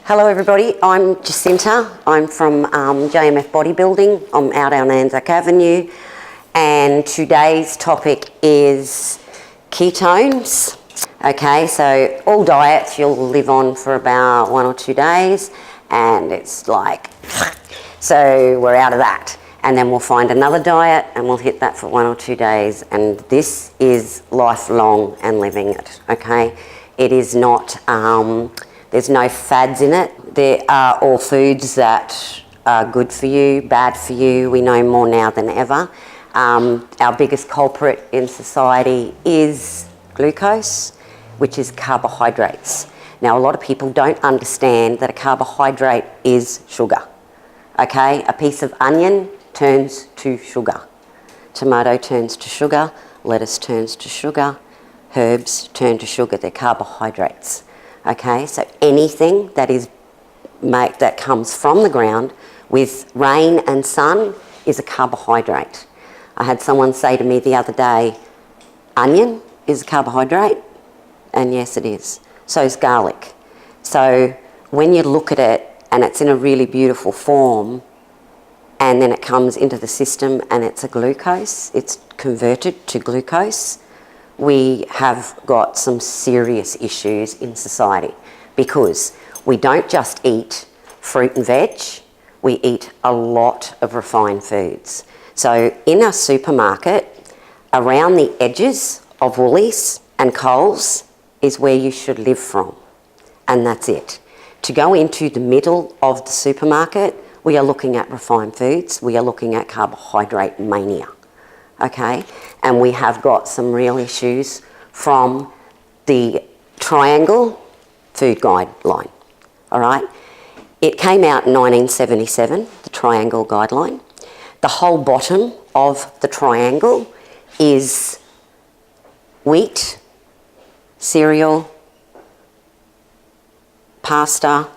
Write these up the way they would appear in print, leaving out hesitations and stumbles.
Hello everybody, I'm Jacinta. I'm from JMF Bodybuilding. I'm out on Anzac Avenue, and today's topic is ketones. Okay, so all diets you'll live on for about 1 or 2 days, and it's like, so we're out of that. And then we'll find another diet and we'll hit that for 1 or 2 days, and this is lifelong and living it, okay? It is not, there's no fads in it. There are all foods that are good for you, bad for you. We know more now than ever. Our biggest culprit in society is glucose, which is carbohydrates. Now, a lot of people don't understand that a carbohydrate is sugar, okay? A piece of onion turns to sugar. Tomato turns to sugar, lettuce turns to sugar, herbs turn to sugar. They're carbohydrates. Okay, so anything that comes from the ground with rain and sun is a carbohydrate. I had someone say to me the other day, onion is a carbohydrate, and yes it is. So is garlic. So when you look at it and it's in a really beautiful form, and then it comes into the system and it's a glucose, it's converted to glucose, we have got some serious issues in society, because we don't just eat fruit and veg, we eat a lot of refined foods. So in a supermarket, around the edges of Woolies and Coles is where you should live from, and that's it. To go into the middle of the supermarket, we are looking at refined foods, we are looking at carbohydrate mania. Okay, and we have got some real issues from the Triangle Food Guideline, all right? It came out in 1977, the Triangle Guideline. The whole bottom of the triangle is wheat, cereal, pasta,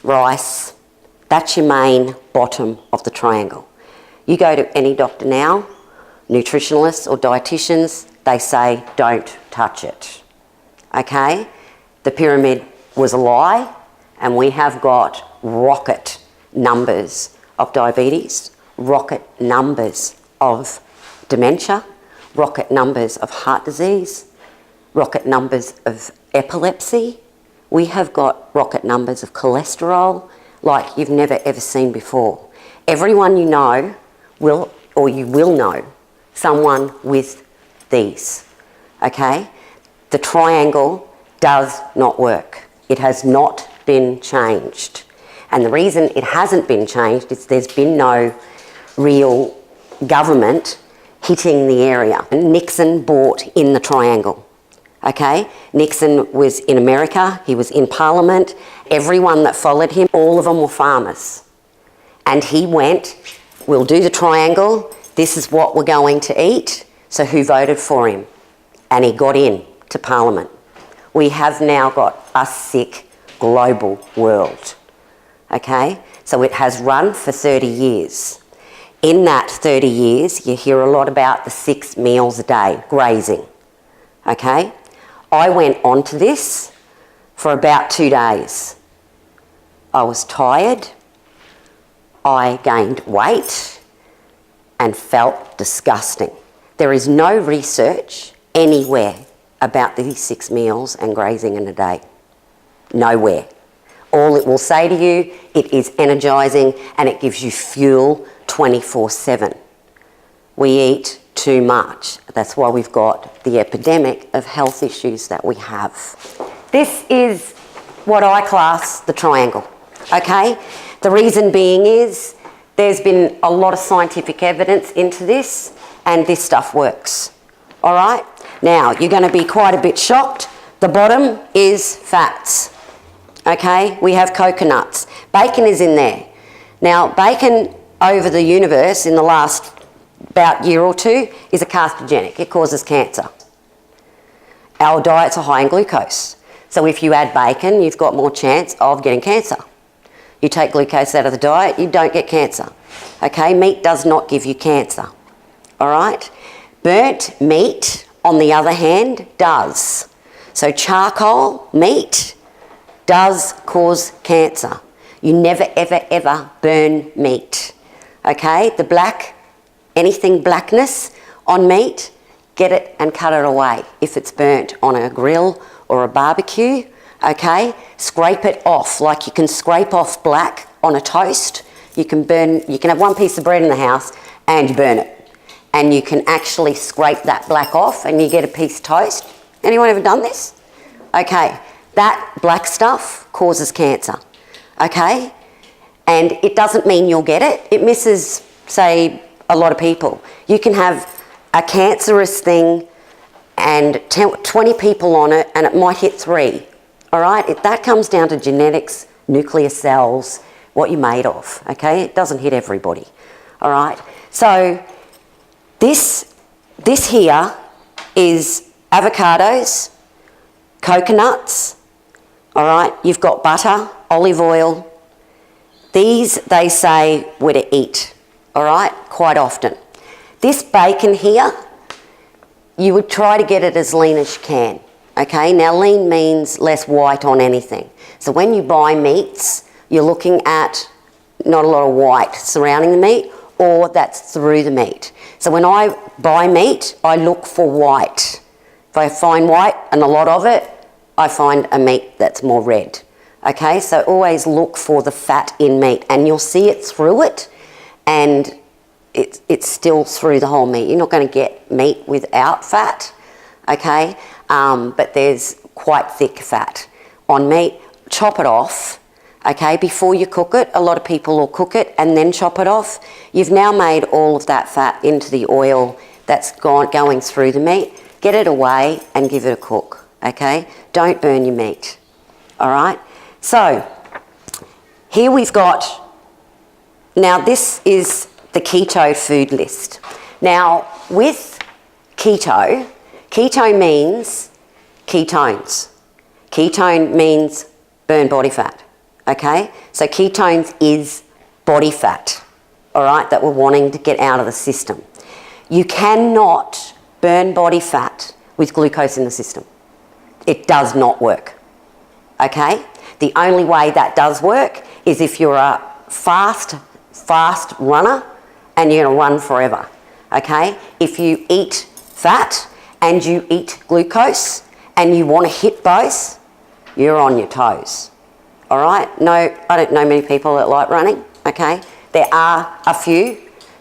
rice. That's your main bottom of the triangle. You go to any doctor now, nutritionists or dietitians, they say don't touch it, okay? The pyramid was a lie, and we have got rocket numbers of diabetes, rocket numbers of dementia, rocket numbers of heart disease, rocket numbers of epilepsy. We have got rocket numbers of cholesterol like you've never ever seen before. Everyone you know will know someone with these, okay? The triangle does not work. It has not been changed. And the reason it hasn't been changed is there's been no real government hitting the area. Nixon bought in the triangle, okay? Nixon was in America, he was in Parliament. Everyone that followed him, all of them were farmers. And he went, we'll do the triangle, this is what we're going to eat. So who voted for him? And he got in to Parliament. We have now got a sick global world, okay? So it has run for 30 years. In that 30 years, you hear a lot about the 6 meals a day, grazing, okay? I went onto this for about 2 days. I was tired, I gained weight, and felt disgusting. There is no research anywhere about these 6 meals and grazing in a day. Nowhere. All it will say to you, it is energising and it gives you fuel 24/7. We eat too much. That's why we've got the epidemic of health issues that we have. This is what I class the triangle, okay? The reason being is there's been a lot of scientific evidence into this, and this stuff works, all right? Now, you're going to be quite a bit shocked. The bottom is fats, okay? We have coconuts. Bacon is in there. Now, bacon over the universe in the last about year or two is a carcinogenic. It causes cancer. Our diets are high in glucose. So if you add bacon, you've got more chance of getting cancer. You take glucose out of the diet, you don't get cancer. Okay, meat does not give you cancer. All right? Burnt meat, on the other hand, does. So charcoal meat does cause cancer. You never, ever, ever burn meat. Okay? The black, anything blackness on meat, get it and cut it away. If it's burnt on a grill or a barbecue, okay? Scrape it off, like you can scrape off black on a toast. You can have one piece of bread in the house and you burn it. And you can actually scrape that black off and you get a piece of toast. Anyone ever done this? Okay, that black stuff causes cancer, okay? And it doesn't mean you'll get it. It misses, say, a lot of people. You can have a cancerous thing and 20 people on it and it might hit 3, all right? That comes down to genetics, nuclear cells, what you're made of, okay? It doesn't hit everybody, all right? So this here is avocados, coconuts, all right? You've got butter, olive oil. These, they say, we're to eat, all right, quite often. This bacon here, you would try to get it as lean as you can, okay? Now, lean means less white on anything. So when you buy meats, you're looking at not a lot of white surrounding the meat, or that's through the meat. So when I buy meat, I look for white. If I find white and a lot of it, I find a meat that's more red, okay? So always look for the fat in meat, and you'll see it through it, and it's still through the whole meat. You're not going to get meat without fat, okay? But there's quite thick fat on meat. Chop it off, okay, before you cook it. A lot of people will cook it and then chop it off. You've now made all of that fat into the oil that's going through the meat. Get it away and give it a cook, okay? Don't burn your meat, all right? So here we've got, now this is the keto food list. Now, with keto means ketones. Ketone means burn body fat, okay? So ketones is body fat, all right, that we're wanting to get out of the system. You cannot burn body fat with glucose in the system. It does not work, okay? The only way that does work is if you're a fast runner and you're going to run forever, okay? If you eat fat and you eat glucose and you want to hit both, you're on your toes, all right? No, I don't know many people that like running, okay? There are a few,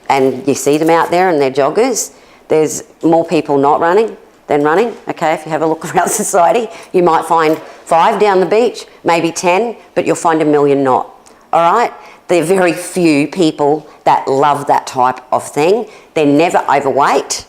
and you see them out there and they're joggers. There's more people not running than running, okay? If you have a look around society, you might find 5 down the beach, maybe 10, but you'll find 1 million not, all right? There are very few people that love that type of thing. They're never overweight.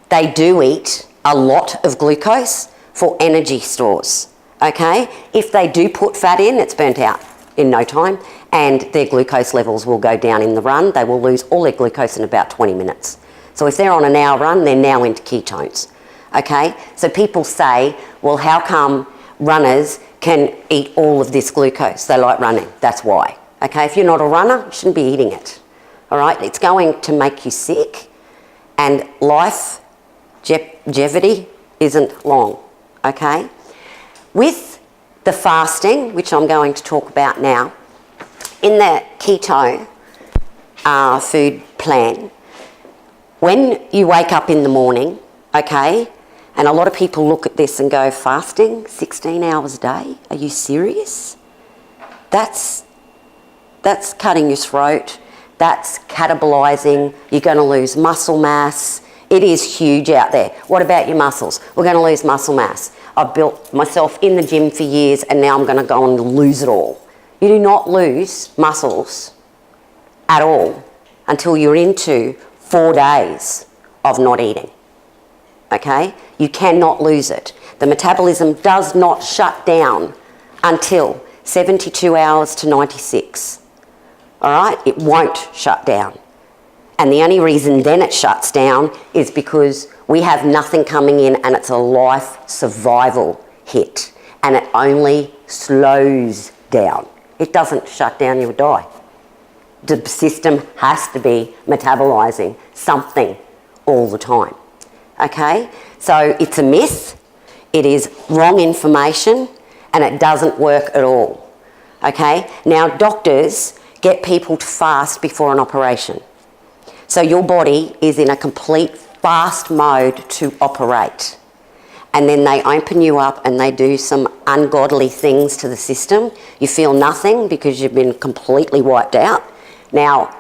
They do eat a lot of glucose for energy stores, okay? If they do put fat in, it's burnt out in no time, and their glucose levels will go down in the run. They will lose all their glucose in about 20 minutes. So if they're on an hour run, they're now into ketones, okay? So people say, well, how come runners can eat all of this glucose? They like running, that's why. Okay, if you're not a runner, you shouldn't be eating it, all right? It's going to make you sick, and life longevity isn't long, okay? With the fasting, which I'm going to talk about now, in the keto food plan, when you wake up in the morning, okay, and a lot of people look at this and go, fasting 16 hours a day? Are you serious? That's cutting your throat. That's catabolizing. You're going to lose muscle mass. It is huge out there. What about your muscles? We're going to lose muscle mass. I've built myself in the gym for years and now I'm going to go and lose it all. You do not lose muscles at all until you're into 4 days of not eating, okay? You cannot lose it. The metabolism does not shut down until 72 hours to 96. All right, it won't shut down. And the only reason then it shuts down is because we have nothing coming in and it's a life survival hit and it only slows down. It doesn't shut down, you would die. The system has to be metabolising something all the time, okay? So it's a myth, it is wrong information, and it doesn't work at all. Okay? Now, doctors get people to fast before an operation. So your body is in a complete fast mode to operate. And then they open you up and they do some ungodly things to the system. You feel nothing because you've been completely wiped out. Now,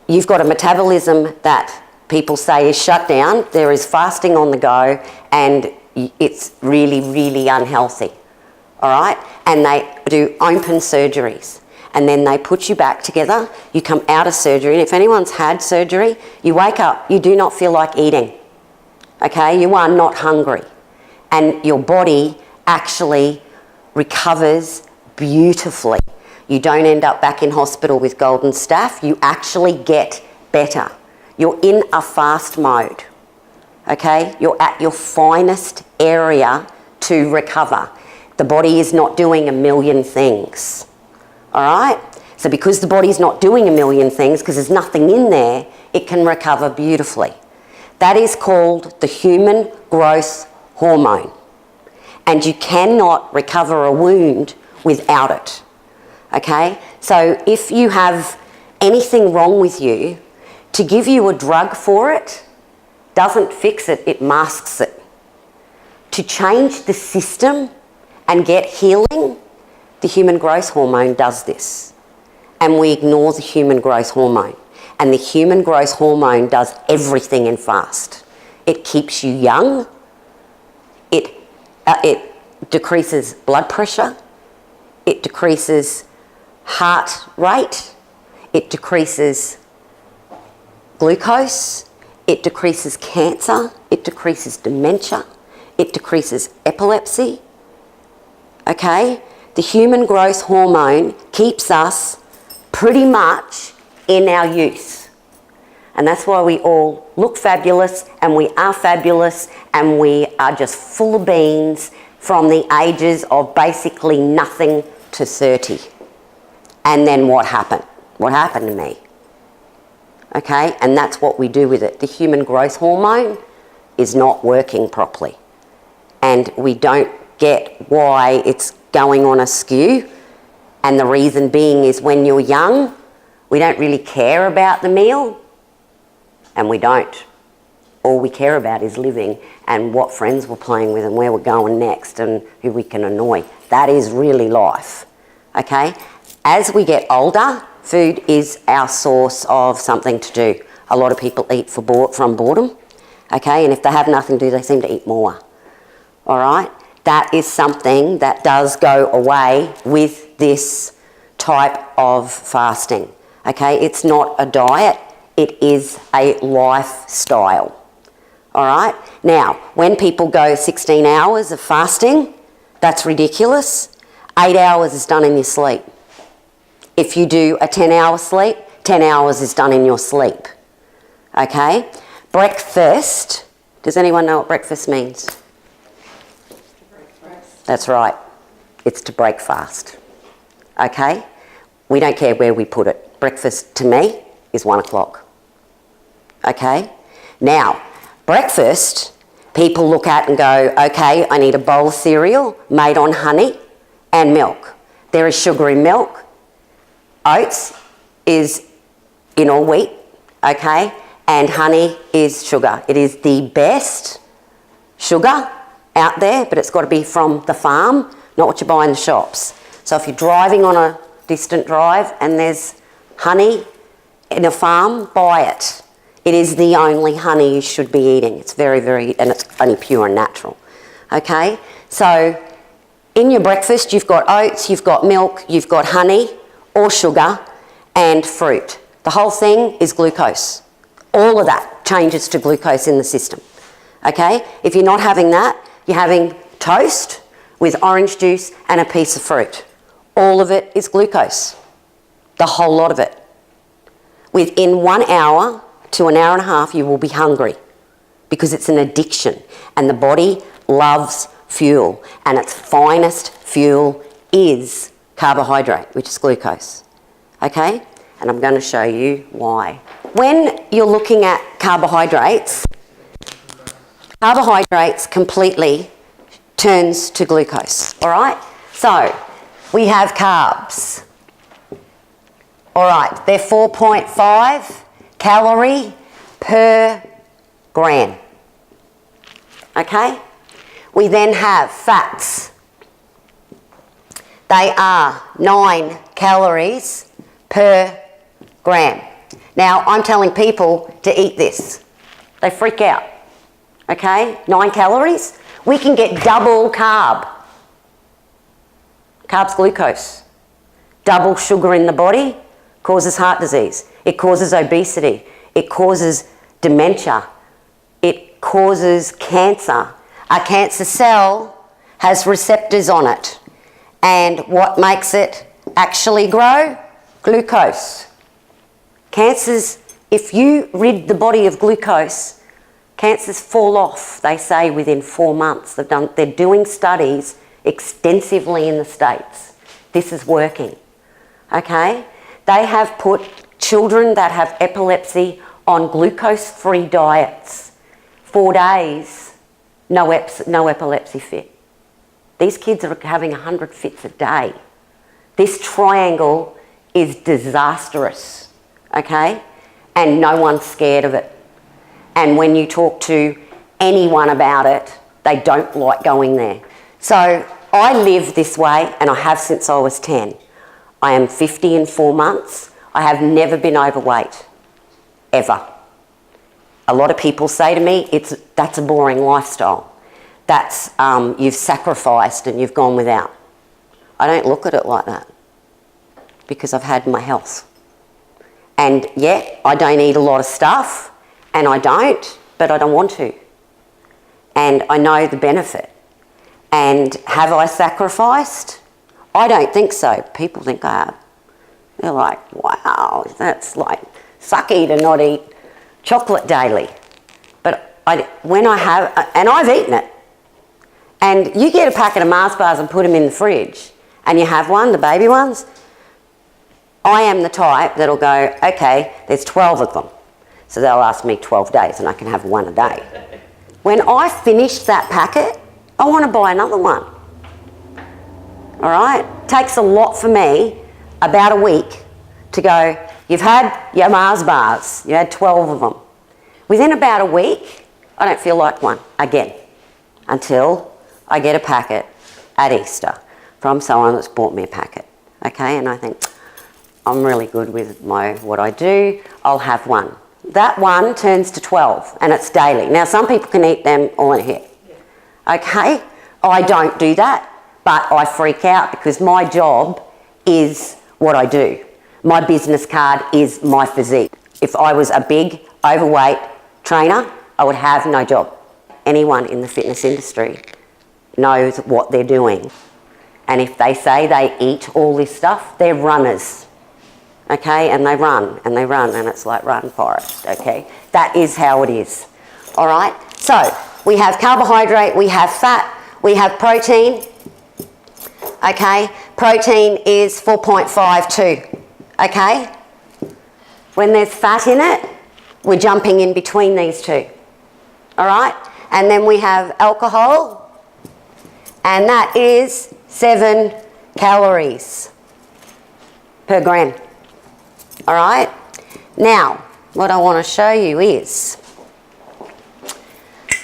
you've got a metabolism that people say is shut down. There is fasting on the go, and it's really, really unhealthy. All right? And they do open surgeries. And then they put you back together. You come out of surgery. And if anyone's had surgery, you wake up, you do not feel like eating. Okay? You are not hungry. And your body actually recovers beautifully. You don't end up back in hospital with golden staph. You actually get better. You're in a fast mode. Okay? You're at your finest area to recover. The body is not doing a million things. All right? So because the body's not doing a million things, because there's nothing in there, it can recover beautifully. That is called the human growth hormone. And you cannot recover a wound without it. Okay? So if you have anything wrong with you, to give you a drug for it doesn't fix it, it masks it. To change the system and get healing, the human growth hormone does this. And we ignore the human growth hormone. And the human growth hormone does everything in fast. It keeps you young. It decreases blood pressure. It decreases heart rate. It decreases glucose. It decreases cancer. It decreases dementia. It decreases epilepsy. Okay? The human growth hormone keeps us pretty much in our youth. And that's why we all look fabulous, and we are fabulous, and we are just full of beans from the ages of basically nothing to 30. And then what happened? What happened to me? Okay? And that's what we do with it. The human growth hormone is not working properly. And we don't get why it's going on askew. And the reason being is when you're young, we don't really care about the meal. And we don't. All we care about is living and what friends we're playing with and where we're going next and who we can annoy. That is really life. Okay? As we get older, food is our source of something to do. A lot of people eat from boredom. Okay? And if they have nothing to do, they seem to eat more. All right? That is something that does go away with this type of fasting. Okay? It's not a diet. It is a lifestyle. All right? Now, when people go 16 hours of fasting, that's ridiculous. 8 hours is done in your sleep. If you do a 10-hour sleep, 10 hours is done in your sleep. Okay? Breakfast. Does anyone know what breakfast means? That's right. It's to break fast. Okay? We don't care where we put it. Breakfast, to me, is 1 o'clock. Okay? Now, breakfast, people look at and go, okay, I need a bowl of cereal made on honey and milk. There is sugar in milk. Oats is in all wheat, okay? And honey is sugar. It is the best sugar out there, but it's got to be from the farm, not what you buy in the shops. So if you're driving on a distant drive and there's honey in a farm, buy it. It is the only honey you should be eating. It's very, and it's only pure and natural. Okay? So in your breakfast, you've got oats, you've got milk, you've got honey or sugar and fruit. The whole thing is glucose. All of that changes to glucose in the system. Okay? If you're not having that, you're having toast with orange juice and a piece of fruit. All of it is glucose. The whole lot of it. Within 1 hour to an hour and a half, you will be hungry because it's an addiction and the body loves fuel, and its finest fuel is carbohydrate, which is glucose. Okay? And I'm going to show you why. When you're looking at carbohydrates completely turns to glucose, all right? So, we have carbs. All right, they're 4.5 calorie per gram. Okay? We then have fats. They are 9 calories per gram. Now, I'm telling people to eat this. They freak out. Okay? 9 calories. We can get double carb. Carb's glucose. Double sugar in the body causes heart disease. It causes obesity. It causes dementia. It causes cancer. A cancer cell has receptors on it. And what makes it actually grow? Glucose. Cancers, if you rid the body of glucose, cancers fall off, they say, within 4 months. They're doing studies extensively in the States. This is working. Okay? They have put children that have epilepsy on glucose-free diets. 4 days, no epilepsy fit. These kids are having 100 fits a day. This triangle is disastrous, okay? And no one's scared of it. And when you talk to anyone about it, they don't like going there. So I live this way, and I have since I was 10. I am 50 in 4 months. I have never been overweight, ever. A lot of people say to me, that's a boring lifestyle. That's, you've sacrificed and you've gone without. I don't look at it like that because I've had my health. And yeah, I don't eat a lot of stuff, and I don't, but I don't want to. And I know the benefit. And have I sacrificed? I don't think so. People think I have. They're like, wow, that's like sucky to not eat chocolate daily. But when I have, and I've eaten it, and you get a packet of Mars bars and put them in the fridge, and you have one, the baby ones, I am the type that'll go, okay, there's 12 of them. So they'll last me 12 days and I can have one a day. When I finish that packet, I want to buy another one. All right? Takes a lot for me, about a week, to go, you've had your Mars bars, you had 12 of them. Within about a week, I don't feel like one again, until I get a packet at Easter from someone that's bought me a packet, okay? And I think, I'm really good with what I do, I'll have one. That one turns to 12, and it's daily. Now, some people can eat them all in a hit, okay? I don't do that, but I freak out because my job is what I do. My business card is my physique. If I was a big, overweight trainer, I would have no job. Anyone in the fitness industry knows what they're doing. And if they say they eat all this stuff, they're runners, okay? And they run, and it's like run forest, okay? That is how it is, all right? So we have carbohydrate, we have fat, we have protein, okay? Protein is 4.52, okay? When there's fat in it, we're jumping in between these two, all right? And then we have alcohol, and that is 7 calories per gram, all right? Now, what I want to show you is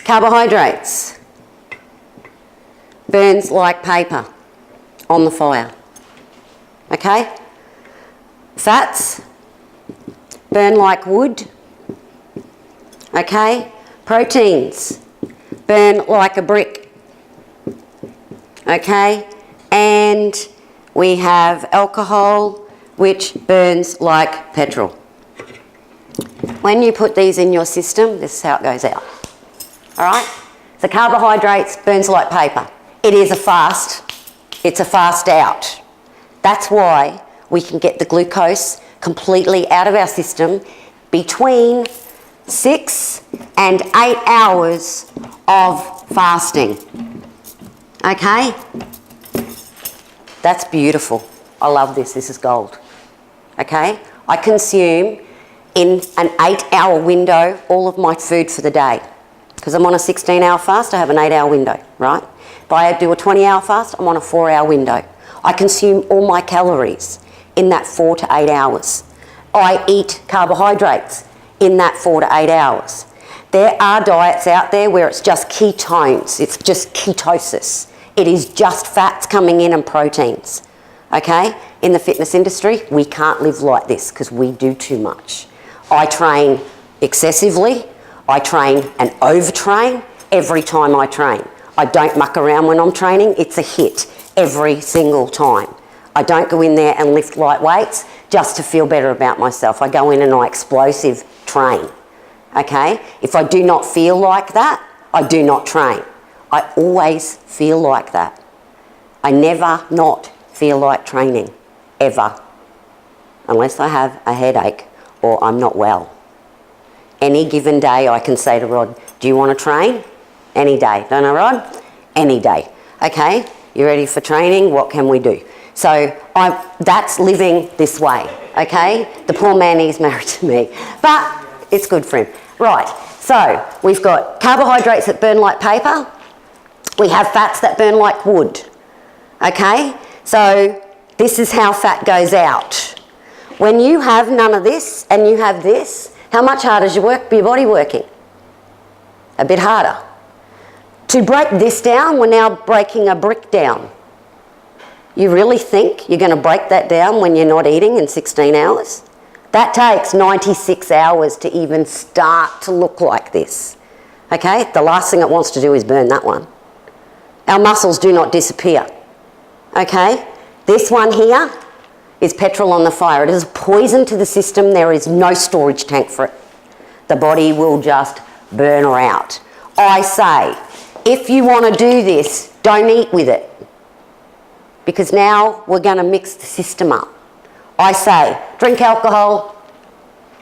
carbohydrates burns like paper on the fire, okay? Fats burn like wood, okay? Proteins burn like a brick, okay? And we have alcohol, which burns like petrol. When you put these in your system, this is how it goes out, all right? So carbohydrates burns like paper. It is it's a fast out. That's why we can get the glucose completely out of our system between 6 and 8 hours of fasting, okay? That's beautiful. I love this. This is gold, okay? I consume in an 8-hour window all of my food for the day. Because I'm on a 16-hour fast, I have an 8-hour window, right? If I do a 20-hour fast, I'm on a 4-hour window. I consume all my calories in that 4 to 8 hours. I eat carbohydrates in that 4 to 8 hours. There are diets out there where it's just ketones, it's just ketosis. It is just fats coming in and proteins, okay? In the fitness industry, we can't live like this because we do too much. I train excessively, I train and overtrain every time I train. I don't muck around when I'm training, it's a hit every single time. I don't go in there and lift light weights just to feel better about myself. I go in and I explosive train, okay? If I do not feel like that, I do not train. I always feel like that. I never not feel like training, ever, unless I have a headache or I'm not well. Any given day I can say to Rod, do you want to train? Any day. Don't I, Rod? Any day. Okay, you ready for training? What can we do? So that's living this way, okay? The poor man, he's married to me, but it's good for him. Right, so we've got carbohydrates that burn like paper. We have fats that burn like wood, okay? So this is how fat goes out. When you have none of this and you have this, how much harder is your body working? A bit harder. To break this down, we're now breaking a brick down. You really think you're going to break that down when you're not eating in 16 hours? That takes 96 hours to even start to look like this. Okay? The last thing it wants to do is burn that one. Our muscles do not disappear. Okay? This one here is petrol on the fire. It is poison to the system. There is no storage tank for it. The body will just burn her out. I say, if you want to do this, don't eat with it. Because now we're going to mix the system up. I say, drink alcohol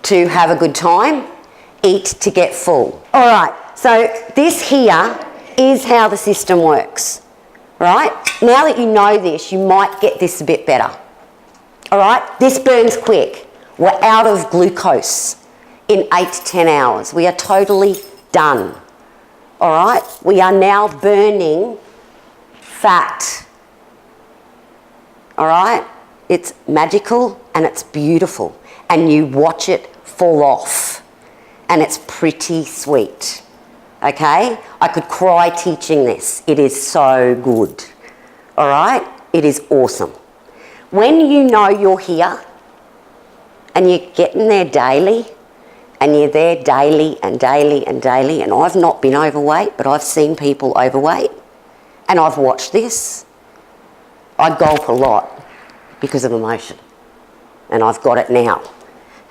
to have a good time, eat to get full. All right, so this here is how the system works, right? Now that you know this, you might get this a bit better. All right, this burns quick. We're out of glucose in 8 to 10 hours. We are totally done. All right, we are now burning fat. All right, it's magical and it's beautiful, and you watch it fall off, and it's pretty sweet. Okay, I could cry teaching this. It is so good. All right, it is awesome. When you know you're here and you're getting there daily, and you're there daily and daily and daily, and I've not been overweight, but I've seen people overweight, and I've watched this. I gulp a lot because of emotion, and I've got it now.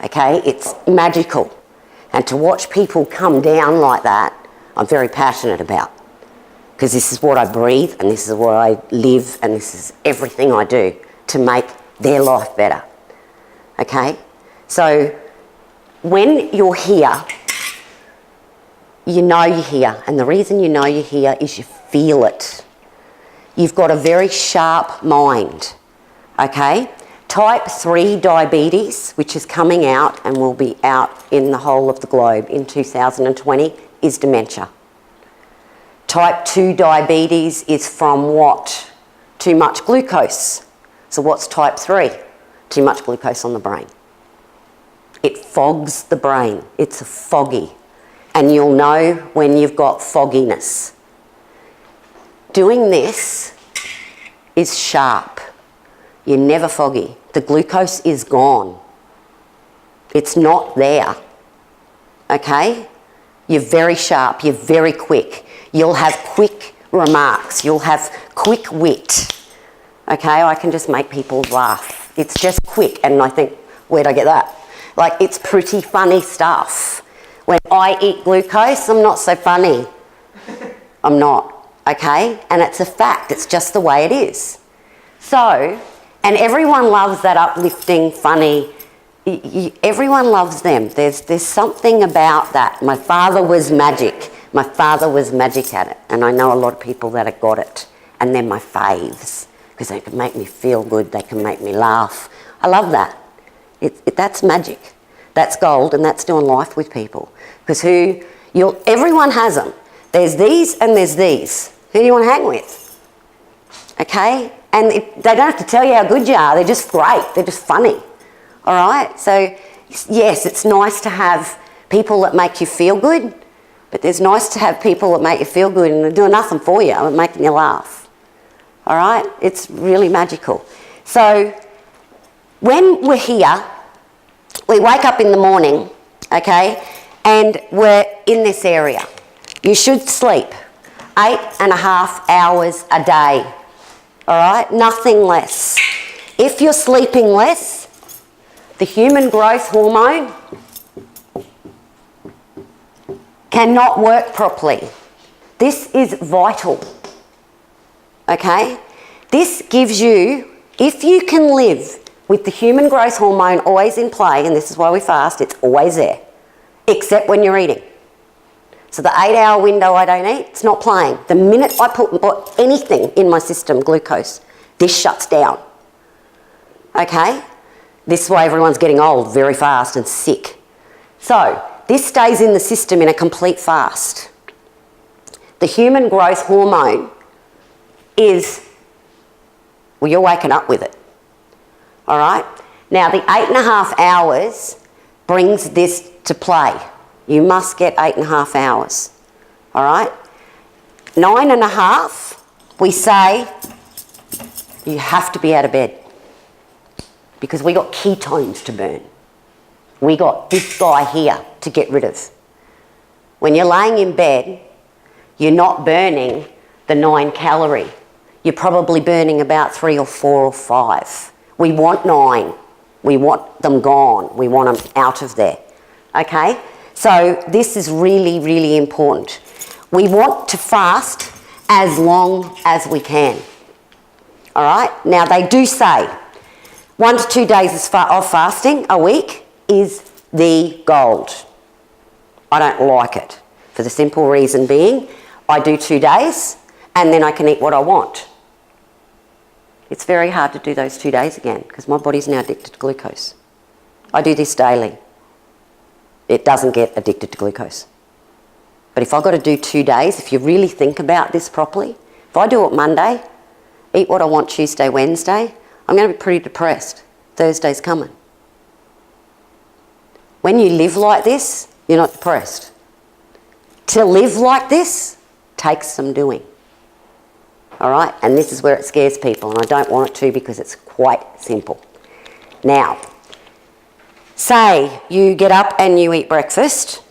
Okay, it's magical. And to watch people come down like that, I'm very passionate about, because this is what I breathe, and this is what I live, and this is everything I do to make their life better. Okay, so when you're here, you know you're here, and the reason you know you're here is you feel it. You've got a very sharp mind, okay? Type 3 diabetes, which is coming out and will be out in the whole of the globe in 2020, is dementia. Type 2 diabetes is from what? Too much glucose. So what's type 3? Too much glucose on the brain. It fogs the brain. It's foggy. And you'll know when you've got fogginess. Doing this is sharp. You're never foggy. The glucose is gone. It's not there. Okay? You're very sharp. You're very quick. You'll have quick remarks. You'll have quick wit. Okay? I can just make people laugh. It's just quick. And I think, where'd I get that? Like, it's pretty funny stuff. When I eat glucose, I'm not so funny. I'm not, okay? And it's a fact. It's just the way it is. So, and everyone loves that uplifting, funny. Everyone loves them. There's something about that. My father was magic. My father was magic at it. And I know a lot of people that have got it. And they're my faves, because they can make me feel good. They can make me laugh. I love that. That's magic. That's gold, and that's doing life with people. Because Everyone has them. There's these and there's these. Who do you want to hang with? Okay? And they don't have to tell you how good you are. They're just great. They're just funny. All right? So, yes, it's nice to have people that make you feel good, but it's nice to have people that make you feel good and they're doing nothing for you, but making you laugh. All right? It's really magical. So, when we're here, we wake up in the morning, okay, and we're in this area. You should sleep 8.5 hours a day, all right? Nothing less. If you're sleeping less, the human growth hormone cannot work properly. This is vital, okay? This gives you, if you can live with the human growth hormone always in play, and this is why we fast, it's always there, except when you're eating. So the 8-hour window I don't eat, it's not playing. The minute I put anything in my system, glucose, this shuts down. Okay? This is why everyone's getting old very fast and sick. So this stays in the system in a complete fast. The human growth hormone is, well, you're waking up with it. All right? Now, the 8.5 hours brings this to play. You must get 8.5 hours. All right? 9.5, we say you have to be out of bed because we got ketones to burn. We got this guy here to get rid of. When you're laying in bed, you're not burning the 9 calorie. You're probably burning about 3 or 4 or 5. We want 9. We want them gone. We want them out of there. Okay? So this is really, really important. We want to fast as long as we can. All right? Now, they do say 1 to 2 days of fasting a week is the gold. I don't like it for the simple reason being I do 2 days and then I can eat what I want. It's very hard to do those 2 days again because my body's now addicted to glucose. I do this daily. It doesn't get addicted to glucose. But if I've got to do 2 days, if you really think about this properly, if I do it Monday, eat what I want Tuesday, Wednesday, I'm going to be pretty depressed. Thursday's coming. When you live like this, you're not depressed. To live like this takes some doing. All right? And this is where it scares people, and I don't want it to because it's quite simple. Now, say you get up and you eat breakfast,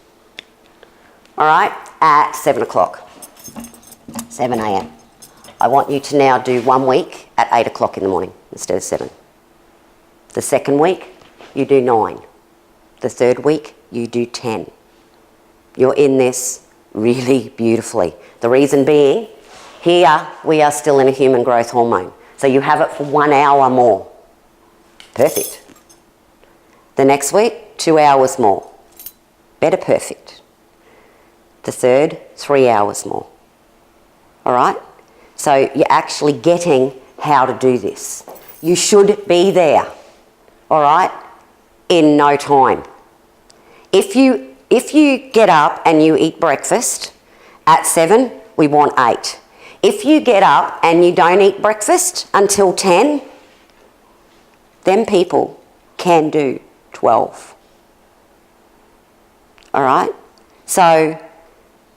all right, at 7 o'clock, 7 a.m. I want you to now do 1 week at 8 o'clock in the morning instead of 7. The second week, you do 9. The third week, you do 10. You're in this really beautifully. The reason being, here we are still in a human growth hormone. So you have it for 1 hour more. Perfect. The next week, 2 hours more. Better perfect. The third, 3 hours more. All right? So you're actually getting how to do this. You should be there, all right, in no time. If you get up and you eat breakfast at 7, we want 8. If you get up and you don't eat breakfast until 10, them people can do 12. All right? So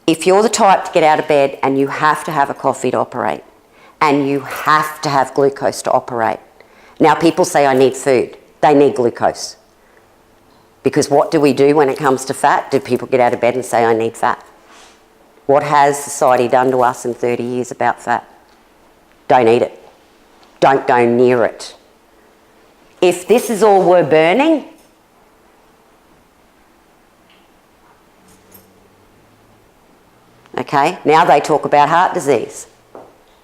if you're the type to get out of bed and you have to have a coffee to operate and you have to have glucose to operate. Now people say I need food. They need glucose. Because what do we do when it comes to fat? Do people get out of bed and say I need fat? What has society done to us in 30 years about fat? Don't eat it. Don't go near it. If this is all we're burning, okay, now they talk about heart disease.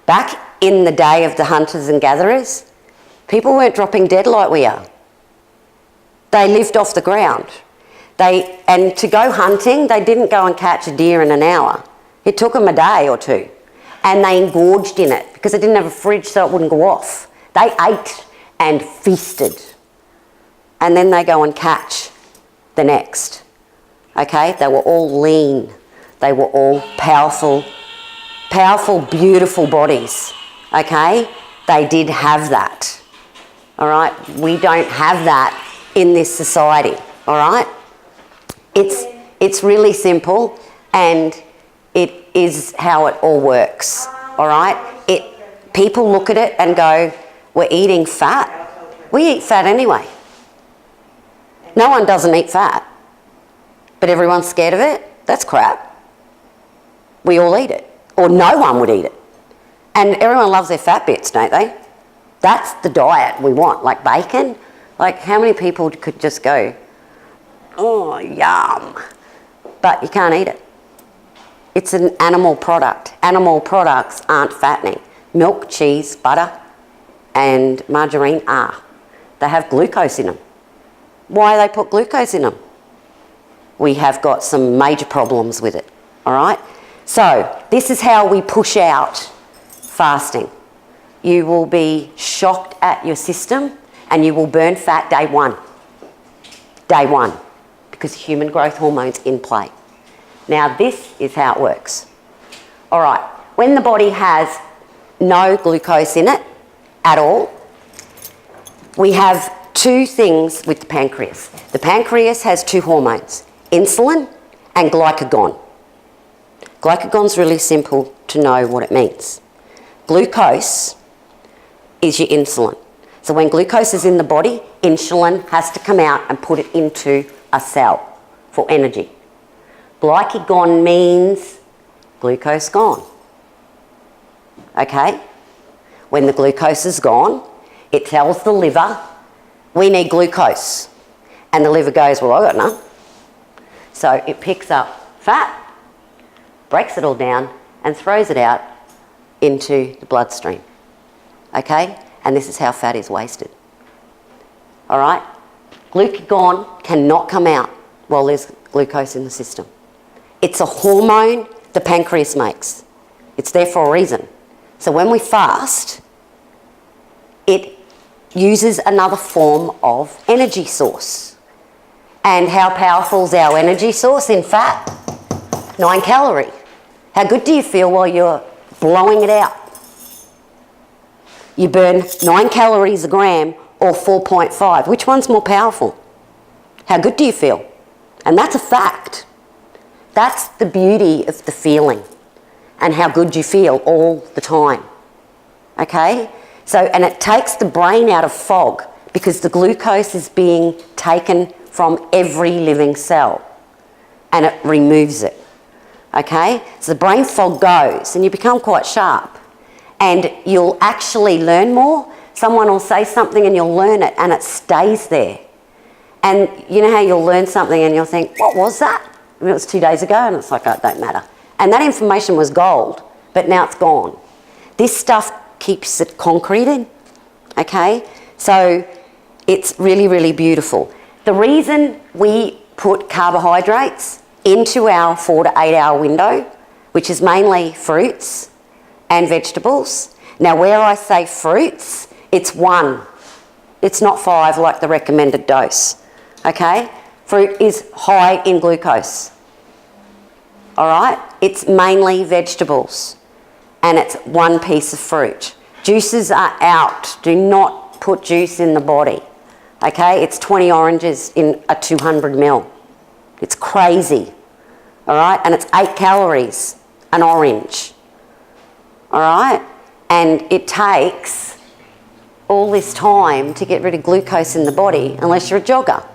Back in the day of the hunters and gatherers, people weren't dropping dead like we are. They lived off the ground. And to go hunting, they didn't go and catch a deer in an hour. It took them a day or two. And they engorged in it because they didn't have a fridge so it wouldn't go off. They ate and feasted. And then they go and catch the next. Okay? They were all lean. They were all powerful, beautiful bodies, okay? They did have that, all right? We don't have that in this society, all right? It's really simple, and it is how it all works, all right? People look at it and go, we're eating fat. We eat fat anyway. No one doesn't eat fat, but everyone's scared of it. That's crap. We all eat it, or no one would eat it. And everyone loves their fat bits, don't they? That's the diet we want, like bacon. Like, how many people could just go, oh, yum, but you can't eat it. It's an animal product. Animal products aren't fattening. Milk, cheese, butter, and margarine are. They have glucose in them. Why they put glucose in them? We have got some major problems with it, all right? So this is how we push out fasting. You will be shocked at your system and you will burn fat day one. Day one, because human growth hormone's in play. Now this is how it works. All right, when the body has no glucose in it at all, we have two things with the pancreas. The pancreas has two hormones, insulin and glycagon. Glycagon's really simple to know what it means. Glucose is your insulin. So when glucose is in the body, insulin has to come out and put it into a cell for energy. Glycagon means glucose gone. Okay? When the glucose is gone, it tells the liver, we need glucose. And the liver goes, well, I got none. So it picks up fat, breaks it all down, and throws it out into the bloodstream. Okay? And this is how fat is wasted. All right? Glucagon cannot come out while there's glucose in the system. It's a hormone the pancreas makes. It's there for a reason. So when we fast, it uses another form of energy source. And how powerful is our energy source in fat? 9 calorie. How good do you feel while you're blowing it out? You burn 9 calories a gram or 4.5. Which one's more powerful? How good do you feel? And that's a fact. That's the beauty of the feeling and how good you feel all the time. Okay? So, and it takes the brain out of fog because the glucose is being taken from every living cell and it removes it. Okay? So the brain fog goes and you become quite sharp and you'll actually learn more. Someone will say something and you'll learn it and it stays there. And you know how you'll learn something and you'll think, what was that? And it was 2 days ago, and it's like, oh, it don't matter. And that information was gold, but now it's gone. This stuff keeps it concreted, okay? So it's really, really beautiful. The reason we put carbohydrates into our 4 to 8 hour window, which is mainly fruits and vegetables. Now, where I say fruits, it's 1. It's not 5 like the recommended dose, okay? Fruit is high in glucose, all right? It's mainly vegetables and it's 1 piece of fruit. Juices are out. Do not put juice in the body, okay? It's 20 oranges in a 200 ml. It's crazy, all right? And it's 8 calories, an orange, all right? And it takes all this time to get rid of glucose in the body unless you're a jogger.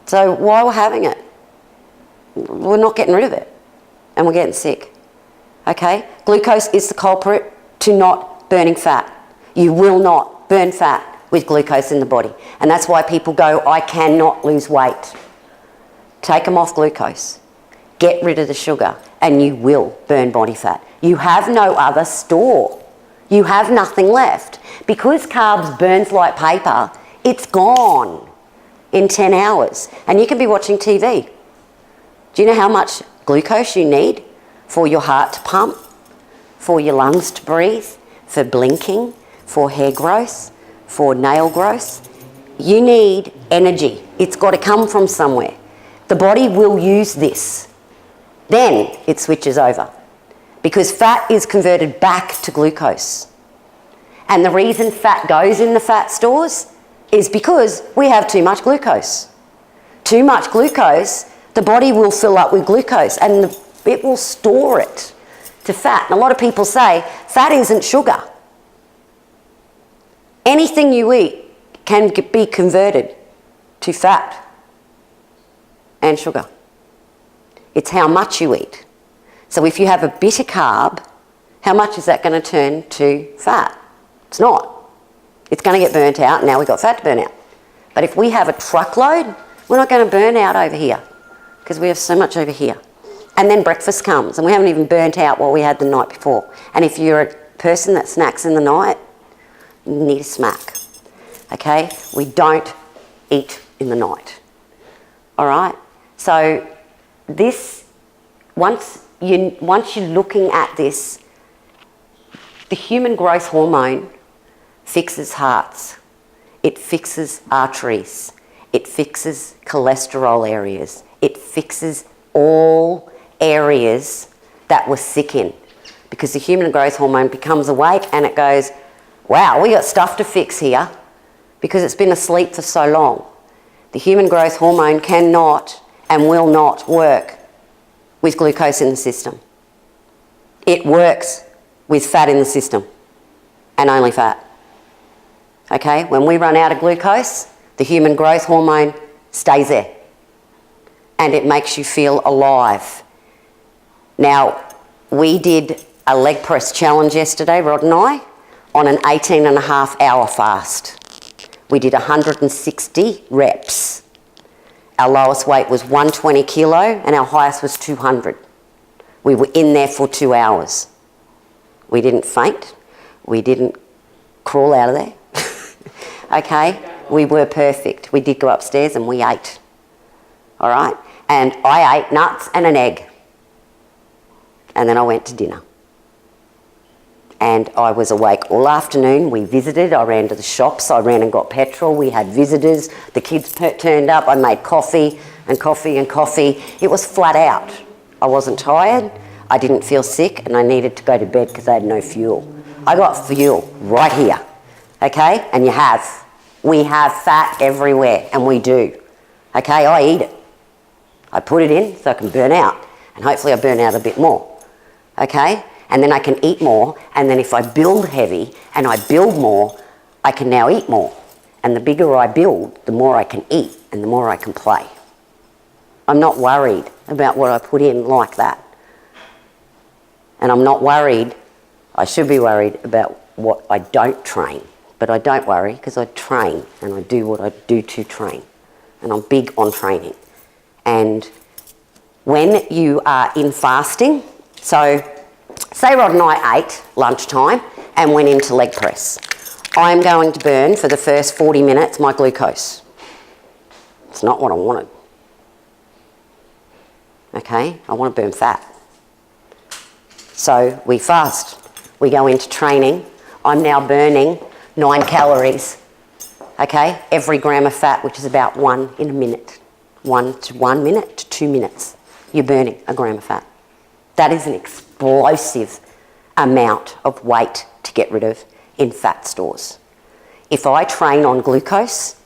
So why we're having it? We're not getting rid of it and we're getting sick, okay? Glucose is the culprit to not burning fat. You will not burn fat with glucose in the body. And that's why people go, I cannot lose weight. Take them off glucose. Get rid of the sugar and you will burn body fat. You have no other store. You have nothing left. Because carbs burns like paper, it's gone in 10 hours. And you can be watching TV. Do you know how much glucose you need for your heart to pump, for your lungs to breathe, for blinking, for hair growth, for nail growth? You need energy. It's got to come from somewhere. The body will use this. then it switches over. Because fat is converted back to glucose. And the reason fat goes in the fat stores is because we have too much glucose. Too much glucose, the body will fill up with glucose and it will store it to fat. And a lot of people say fat isn't sugar. Anything you eat can be converted to fat and sugar. It's how much you eat. So if you have a bitter carb, how much is that going to turn to fat? It's not. It's going to get burnt out, and now we've got fat to burn out. But if we have a truckload, we're not going to burn out over here because we have so much over here. And then breakfast comes, and we haven't even burnt out what we had the night before. And if you're a person that snacks in the night, you need a smack. Okay? We don't eat in the night. All right? So this, once you're looking at this, the human growth hormone fixes hearts, it fixes arteries, it fixes cholesterol areas, it fixes all areas that we're sick in. Because the human growth hormone becomes awake and it goes, wow, we got stuff to fix here because it's been asleep for so long. The human growth hormone cannot and will not work with glucose in the system. It works with fat in the system and only fat. Okay, when we run out of glucose, the human growth hormone stays there and it makes you feel alive. Now, we did a leg press challenge yesterday, Rod and I, on an 18.5-hour fast. We did 160 reps. Our lowest weight was 120 kilo and our highest was 200. We were in there for 2 hours. We didn't faint. We didn't crawl out of there. Okay? We were perfect. We did go upstairs and we ate. All right? And I ate nuts and an egg. And then I went to dinner. And I was awake all afternoon. We visited. I ran to the shops. I ran and got petrol. We had visitors. The kids turned up. I made coffee and coffee and coffee. It was flat out. I wasn't tired. I didn't feel sick and I needed to go to bed because I had no fuel. I got fuel right here. Okay? And you have. We have fat everywhere and we do. Okay? I eat it. I put it in so I can burn out. And hopefully I burn out a bit more. Okay? And then I can eat more, and then if I build heavy and I build more, I can now eat more. And the bigger I build, the more I can eat and the more I can play. I'm not worried about what I put in like that. And I'm not worried, I should be worried about what I don't train. But I don't worry because I train and I do what I do to train. And I'm big on training. And when you are in fasting, so say Rod and I ate lunchtime and went into leg press. I'm going to burn for the first 40 minutes my glucose. It's not what I wanted. Okay, I want to burn fat. So we fast. We go into training. I'm now burning 9 calories. Okay, every gram of fat, which is about 1 in a minute. 1 minute to 2 minutes. You're burning a gram of fat. That is an explosive amount of weight to get rid of in fat stores. If I train on glucose,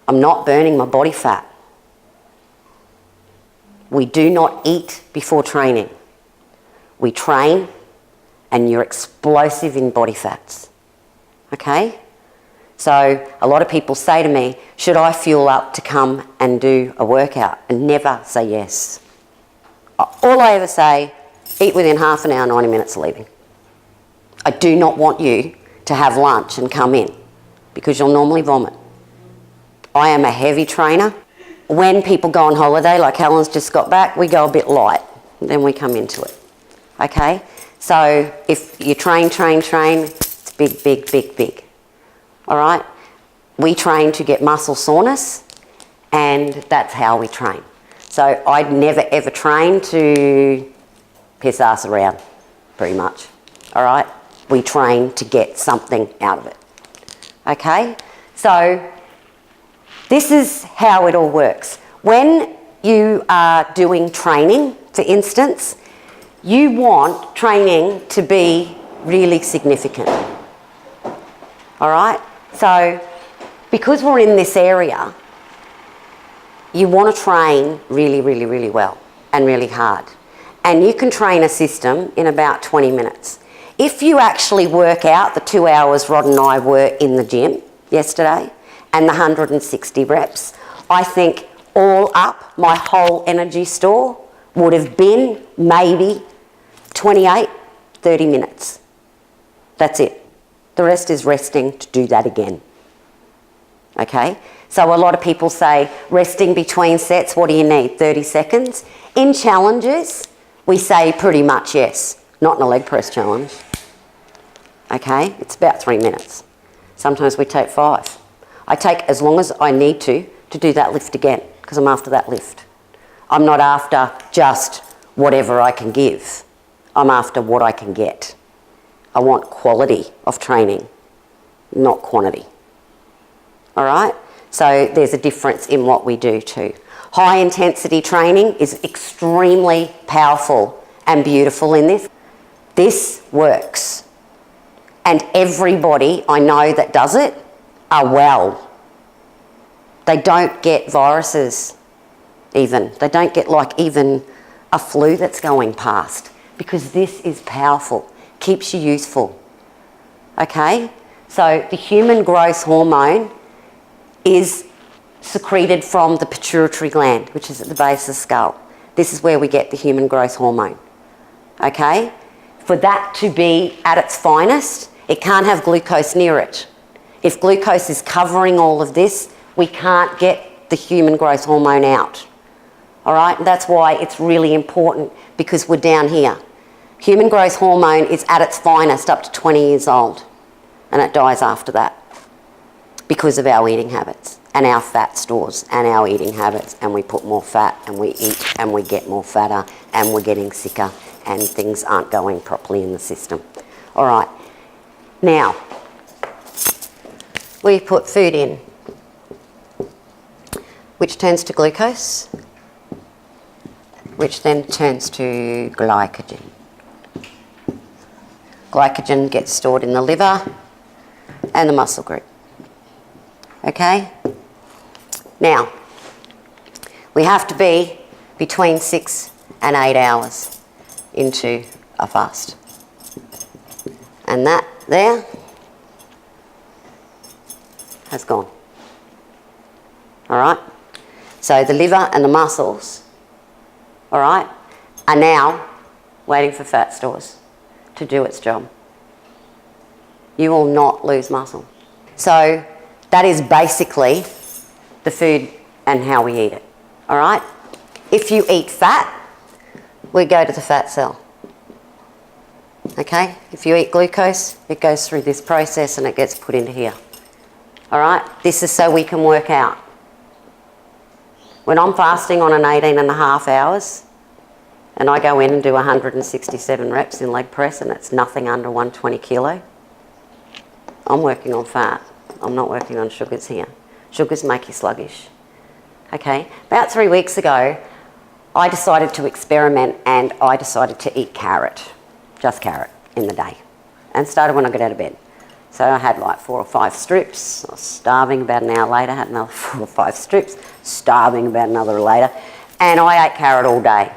I'm not burning my body fat. We do not eat before training. We train and you're explosive in body fats. Okay? So a lot of people say to me, should I fuel up to come and do a workout? And never say yes. All I ever say, eat within half an hour, 90 minutes of leaving. I do not want you to have lunch and come in because you'll normally vomit. I am a heavy trainer. When people go on holiday, like Helen's just got back, we go a bit light, then we come into it. Okay? So if you train, it's big, big, big, big. All right? We train to get muscle soreness, and that's how we train. So I'd never ever train to piss ass around, pretty much. All right? We train to get something out of it. Okay? So this is how it all works. When you are doing training, for instance, you want training to be really significant. All right? So, because we're in this area, you want to train really, really, really well and really hard. And you can train a system in about 20 minutes. If you actually work out the 2 hours Rod and I were in the gym yesterday and the 160 reps, I think all up, my whole energy store would have been maybe 28, 30 minutes. That's it. The rest is resting to do that again. Okay? So a lot of people say, resting between sets, what do you need? 30 seconds? In challenges, we say pretty much yes. Not in a leg press challenge. Okay? It's about 3 minutes. Sometimes we take 5. I take as long as I need to do that lift again, because I'm after that lift. I'm not after just whatever I can give. I'm after what I can get. I want quality of training, not quantity. All right? So there's a difference in what we do too. High intensity training is extremely powerful and beautiful in this. This works. And everybody I know that does it are well. They don't get viruses even. They don't get like even a flu that's going past, because this is powerful, keeps you youthful. Okay? So the human growth hormone is secreted from the pituitary gland, which is at the base of the skull. This is where we get the human growth hormone. Okay? For that to be at its finest, it can't have glucose near it. If glucose is covering all of this, we can't get the human growth hormone out. All right? That's why it's really important, because we're down here. Human growth hormone is at its finest up to 20 years old, and it dies after that because of our eating habits and our fat stores and our eating habits, and we put more fat and we eat and we get more fatter and we're getting sicker and things aren't going properly in the system. All right. Now, we put food in, which turns to glucose, which then turns to glycogen. Glycogen gets stored in the liver and the muscle group. Okay? Now, we have to be between 6 and 8 hours into a fast. And that there has gone. All right? So the liver and the muscles, all right, are now waiting for fat stores to do its job. You will not lose muscle. So that is basically the food and how we eat it, all right? If you eat fat, we go to the fat cell, okay? If you eat glucose, it goes through this process and it gets put into here, all right? This is so we can work out. When I'm fasting on an 18.5 hours, and I go in and do 167 reps in leg press and it's nothing under 120 kilo, I'm working on fat. I'm not working on sugars here. Sugars make you sluggish. Okay, about 3 weeks ago, I decided to experiment and I decided to eat carrot, just carrot, in the day. And started when I got out of bed. So I had like 4 or 5 strips. I was starving. About an hour later, had another 4 or 5 strips. Starving about another later. And I ate carrot all day.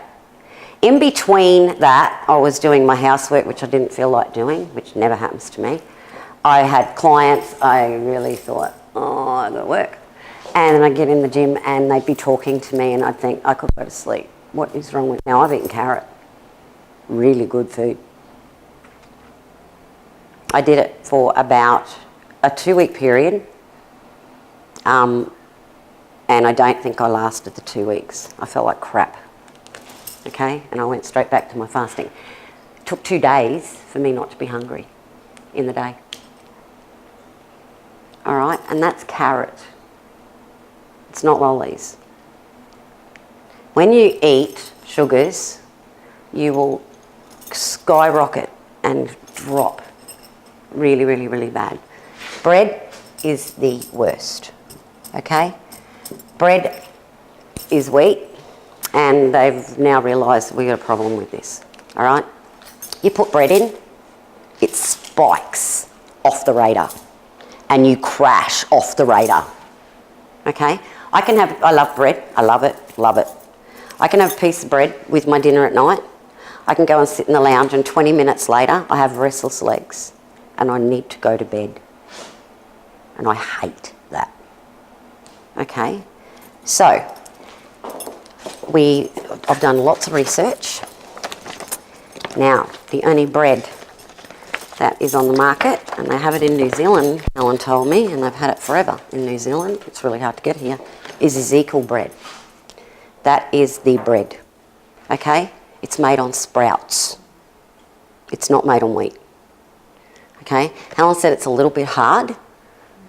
In between that, I was doing my housework, which I didn't feel like doing, which never happens to me. I had clients. I really thought, oh, I've got to work. And then I'd get in the gym and they'd be talking to me and I'd think, I could go to sleep. What is wrong with me? Now I've eaten carrot. Really good food. I did it for about a 2-week period. And I don't think I lasted the 2 weeks. I felt like crap. Okay? And I went straight back to my fasting. It took 2 days for me not to be hungry in the day. All right? And that's carrot. It's not lollies. When you eat sugars, you will skyrocket and drop really, really, really bad. Bread is the worst, okay? Bread is wheat, and they've now realised we've got a problem with this, all right? You put bread in, it spikes off the radar, and you crash off the radar, okay? I love bread, I love it. I can have a piece of bread with my dinner at night. I can go and sit in the lounge, and 20 minutes later, I have restless legs, and I need to go to bed. And I hate that. Okay? So, I've done lots of research. Now, the only bread that is on the market, and they have it in New Zealand, Alan told me, and they've had it forever in New Zealand, it's really hard to get here, is Ezekiel bread. That is the bread. Okay? It's made on sprouts. It's not made on wheat. Okay? Helen said it's a little bit hard.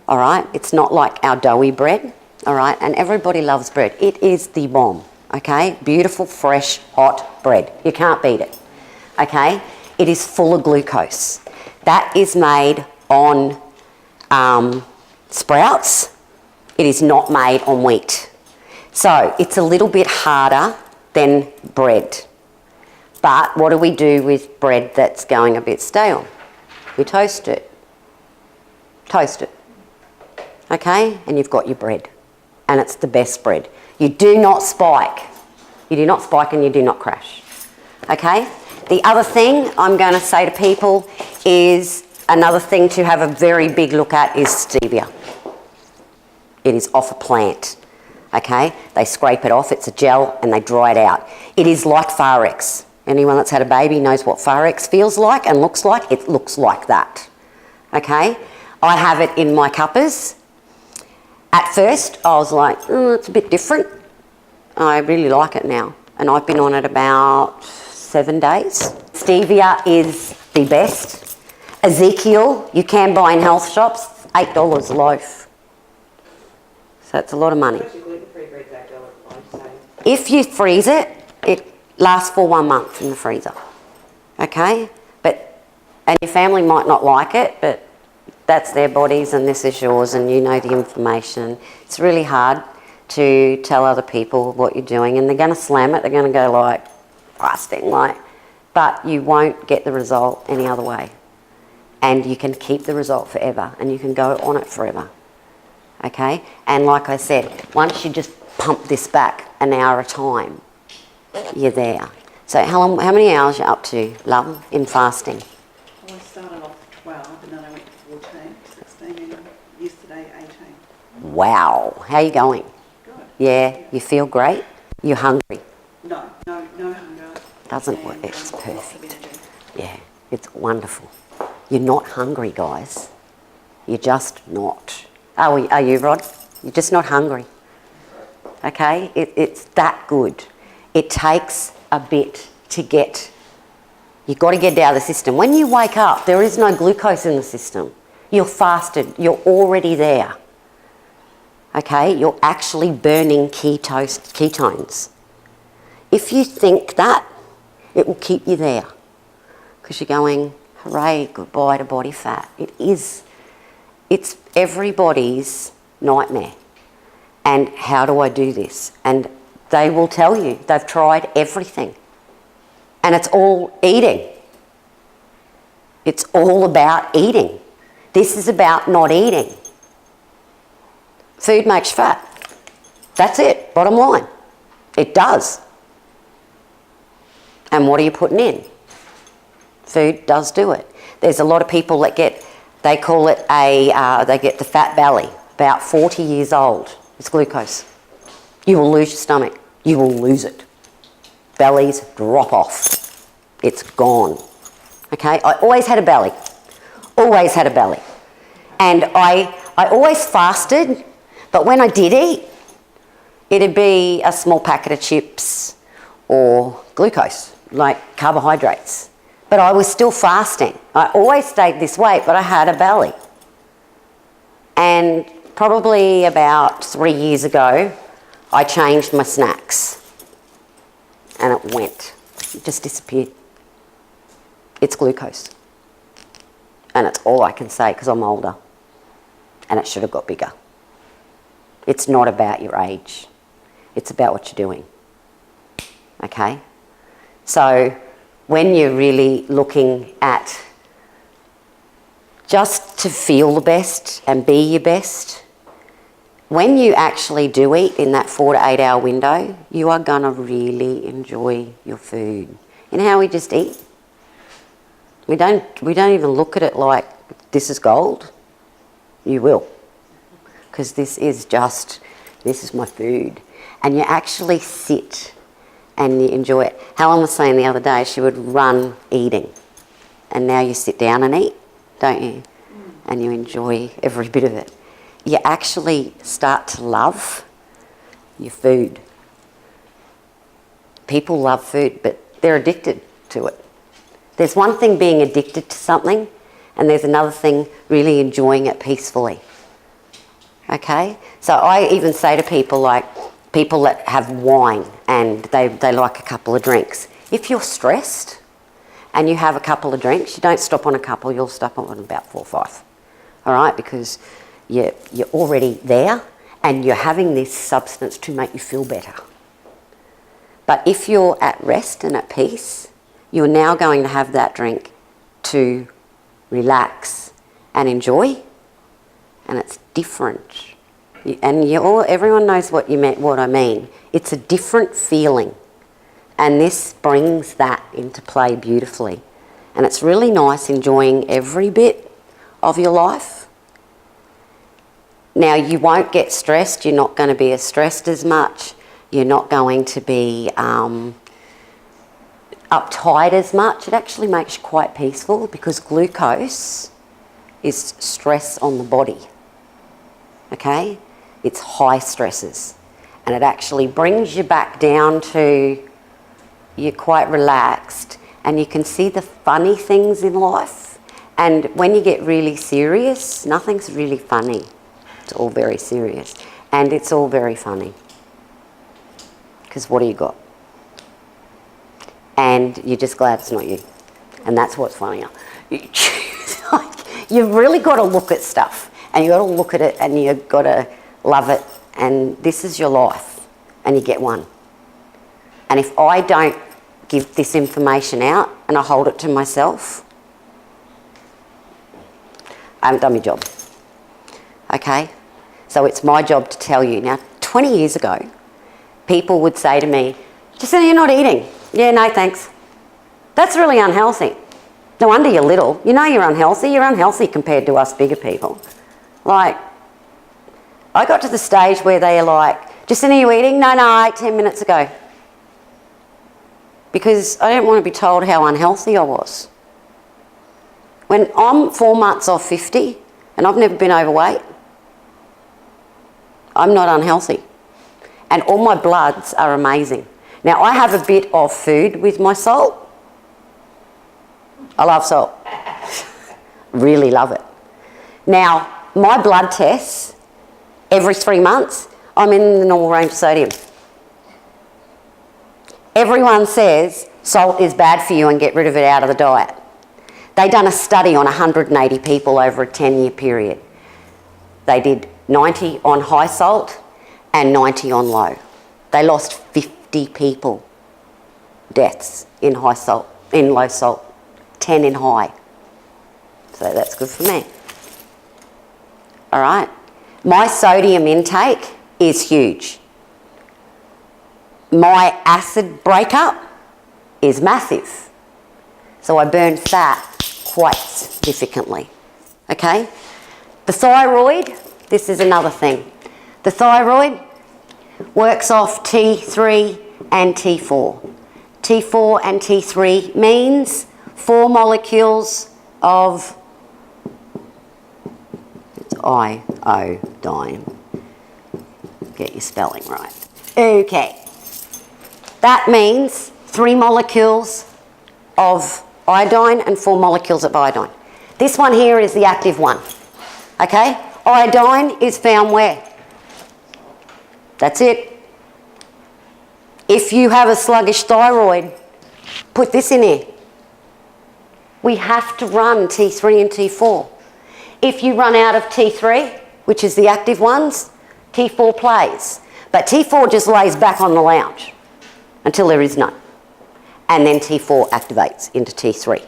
All right? It's not like our doughy bread. All right? And everybody loves bread. It is the bomb. Okay? Beautiful, fresh, hot bread. You can't beat it. Okay? It is full of glucose. That is made on sprouts. It is not made on wheat. So it's a little bit harder than bread. But what do we do with bread that's going a bit stale? We toast it. Toast it. Okay? And you've got your bread. And it's the best bread. You do not spike. You do not spike and you do not crash. Okay? The other thing I'm going to say to people is another thing to have a very big look at is stevia. It is off a plant. Okay? They scrape it off, it's a gel, and they dry it out. It is like Farex. Anyone that's had a baby knows what Farex feels like and looks like. It looks like that. Okay? I have it in my cuppers. At first, I was like, it's a bit different. I really like it now. And I've been on it about 7 days. Stevia is the best. Ezekiel, you can buy in health shops, $8 a loaf. So it's a lot of money. If you freeze it, it lasts for 1 month in the freezer. Okay? And your family might not like it, but that's their bodies and this is yours and you know the information. It's really hard to tell other people what you're doing and they're going to slam it. They're going to go like, fasting, but you won't get the result any other way. And you can keep the result forever and you can go on it forever. Okay? And like I said, once you just pump this back an hour at a time, you're there. So how many hours are you up to, love, in fasting? Well, I started off 12 and then I went to 14, 16 and yesterday 18. Wow. How are you going? Good. Yeah? You feel great? You're hungry? No hunger. Doesn't work. It's perfect. Yeah, it's wonderful. You're not hungry, guys. You're just not. Are you, Rod? You're just not hungry. Okay? It's that good. It takes a bit to get. You've got to get it out of the system. When you wake up, there is no glucose in the system. You're fasted. You're already there. Okay? You're actually burning ketones. If you think that, it will keep you there. Because you're going, hooray, goodbye to body fat. It's everybody's nightmare. And how do I do this? And they will tell you. They've tried everything. And it's all eating. It's all about eating. This is about not eating. Food makes fat. That's it, bottom line. It does. And what are you putting in? Food does do it. There's a lot of people that they call it they get the fat belly, about 40 years old. It's glucose. You will lose your stomach. You will lose it. Bellies drop off. It's gone. Okay? I always had a belly. Always had a belly. And I always fasted, but when I did eat, it'd be a small packet of chips or glucose, like carbohydrates. But I was still fasting. I always stayed this weight, but I had a belly. And probably about 3 years ago, I changed my snacks. And it went. It just disappeared. It's glucose. And it's all I can say because I'm older. And it should have got bigger. It's not about your age. It's about what you're doing. okay? So when you're really looking at just to feel the best and be your best, when you actually do eat in that 4 to 8 hour window, you are going to really enjoy your food. You know how we just eat? We don't even look at it like this is gold. You will. Because this is my food. And you actually sit and you enjoy it. Helen was saying the other day she would run eating. And now you sit down and eat, don't you? And you enjoy every bit of it. You actually start to love your food. People love food, but they're addicted to it. There's one thing being addicted to something, and there's another thing really enjoying it peacefully. Okay? So I even say to people, like people that have wine and they like a couple of drinks. If you're stressed and you have a couple of drinks, you don't stop on a couple, you'll stop on about 4 or 5. All right? Because you're already there and you're having this substance to make you feel better. But if you're at rest and at peace, you're now going to have that drink to relax and enjoy, and it's different. And everyone knows what I mean. It's a different feeling, and this brings that into play beautifully. And it's really nice enjoying every bit of your life. Now, you won't get stressed. You're not going to be as stressed as much. You're not going to be uptight as much. It actually makes you quite peaceful because glucose is stress on the body. Okay? It's high stresses. And it actually brings you back down to you're quite relaxed and you can see the funny things in life. And when you get really serious, nothing's really funny. It's all very serious. And it's all very funny. Because what do you got? And you're just glad it's not you. And that's what's funnier. You've really got to look at stuff. And you've got to look at it and you've got to love it. And this is your life. And you get one. And if I don't give this information out and I hold it to myself, I haven't done my job. Okay? So it's my job to tell you. Now, 20 years ago, people would say to me, Jacinta, you're not eating. Yeah, no, thanks. That's really unhealthy. No wonder you're little. You know you're unhealthy. You're unhealthy compared to us bigger people. Like, I got to the stage where they are like, Jacinta, are you eating? No, I ate 10 minutes ago. Because I didn't want to be told how unhealthy I was. When I'm 4 months off 50 and I've never been overweight, I'm not unhealthy. And all my bloods are amazing. Now, I have a bit of food with my salt. I love salt. Really love it. Now, my blood tests, every 3 months, I'm in the normal range of sodium. Everyone says salt is bad for you and get rid of it out of the diet. They done a study on 180 people over a 10-year period. They did 90 on high salt and 90 on low. They lost 50 people, deaths in high salt, in low salt, 10 in high. So that's good for me. All right. My sodium intake is huge. My acid breakup is massive. So I burn fat quite significantly. Okay? The thyroid, this is another thing. The thyroid works off T3 and T4. T4 and T3 means 4 molecules of iodine. Get your spelling right. Okay. That means 3 molecules of iodine and 4 molecules of iodine. This one here is the active one. Okay? Iodine is found where? That's it. If you have a sluggish thyroid, put this in here. We have to run T3 and T4. If you run out of T3, which is the active ones, T4 plays. But T4 just lays back on the lounge. until there is none. And then T4 activates into T3.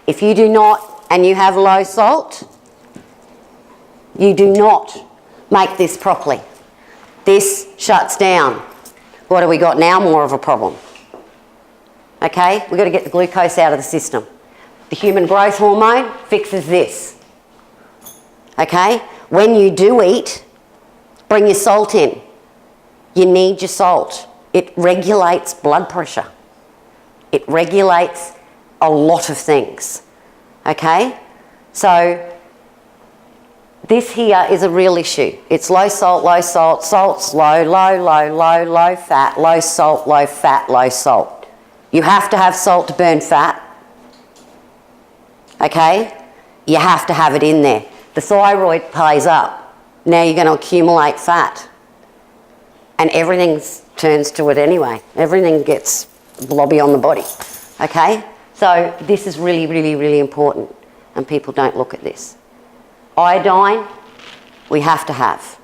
If you do not, and you have low salt, you do not make this properly. This shuts down. What have we got now? More of a problem. Okay, we've got to get the glucose out of the system. The human growth hormone fixes this. Okay, when you do eat, bring your salt in. You need your salt. It regulates blood pressure. It regulates a lot of things. Okay, so this here is a real issue. It's low salt, salt's low, low fat, low salt, low fat, low salt. You have to have salt to burn fat. Okay? You have to have it in there. The thyroid plays up. Now you're going to accumulate fat. And everything turns to it anyway. Everything gets blobby on the body. Okay? So this is really, really, really important. And people don't look at this. Iodine, we have to have.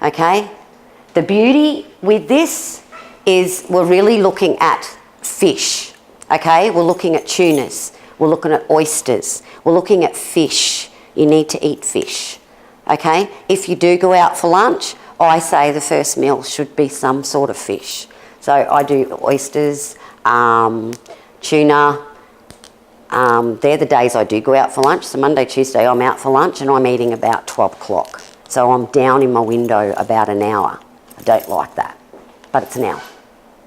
Okay? The beauty with this is we're really looking at fish. Okay? We're looking at tunas. We're looking at oysters. We're looking at fish. You need to eat fish. Okay? If you do go out for lunch, I say the first meal should be some sort of fish. So I do oysters, tuna. They're the days I do go out for lunch. So Monday, Tuesday, I'm out for lunch and I'm eating about 12 o'clock. So I'm down in my window about an hour. I don't like that, but it's an hour.